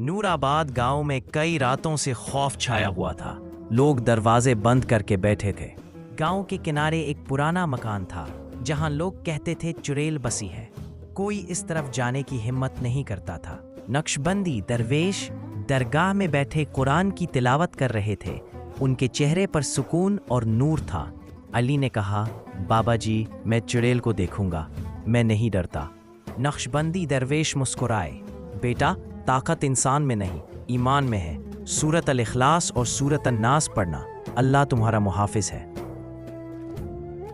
نورآباد گاؤں میں کئی راتوں سے خوف چھایا ہوا تھا۔ لوگ دروازے بند کر کے بیٹھے تھے۔ گاؤں کے کنارے ایک پرانا مکان تھا جہاں لوگ کہتے تھے چڑیل بسی ہے۔ کوئی اس طرف جانے کی ہمت نہیں کرتا تھا۔ نقشبندی درویش درگاہ میں بیٹھے قرآن کی تلاوت کر رہے تھے۔ ان کے چہرے پر سکون اور نور تھا۔ علی نے کہا، بابا جی، میں چڑیل کو دیکھوں گا، میں نہیں ڈرتا۔ نقشبندی درویش مسکرائے، بیٹا، طاقت انسان میں نہیں، ایمان میں ہے۔ سورۃ الاخلاص اور سورۃ الناس پڑھنا، اللہ تمہارا محافظ ہے۔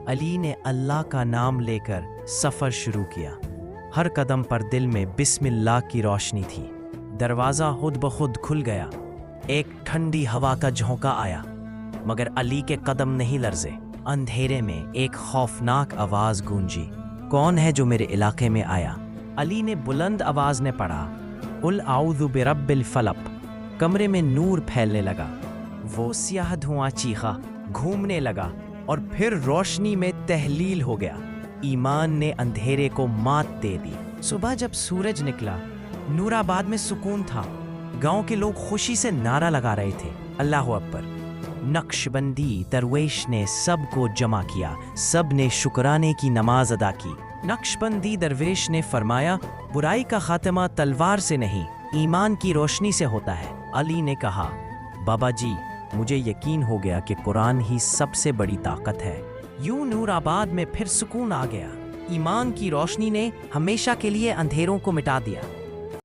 علی نے اللہ کا نام لے کر سفر شروع کیا۔ ہر قدم پر دل میں بسم اللہ کی روشنی تھی۔ دروازہ خود بخود کھل گیا۔ ایک ٹھنڈی ہوا کا جھونکا آیا، مگر علی کے قدم نہیں لرزے۔ اندھیرے میں ایک خوفناک آواز گونجی، کون ہے جو میرے علاقے میں آیا؟ علی نے بلند آواز میں پڑھا، قل اعوذ برب الفلق۔ کمرے میں نور پھیلنے لگا۔ وہ سیاہ دھواں چیخا، گھومنے لگا اور پھر روشنی میں تحلیل ہو گیا۔ ایمان نے اندھیرے کو مات دے دی۔ صبح جب سورج نکلا، نورآباد میں سکون تھا۔ گاؤں کے لوگ خوشی سے نعرہ لگا رہے تھے، اللہ اکبر۔ نقشبندی درویش نے سب کو جمع کیا، سب نے شکرانے کی نماز ادا کی۔ نقشبندی درویش نے فرمایا، برائی کا خاتمہ تلوار سے نہیں، ایمان کی روشنی سے ہوتا ہے۔ علی نے کہا، بابا جی، مجھے یقین ہو گیا کہ قرآن ہی سب سے بڑی طاقت ہے۔ یوں نورآباد میں پھر سکون آ گیا۔ ایمان کی روشنی نے ہمیشہ کے لیے اندھیروں کو مٹا دیا۔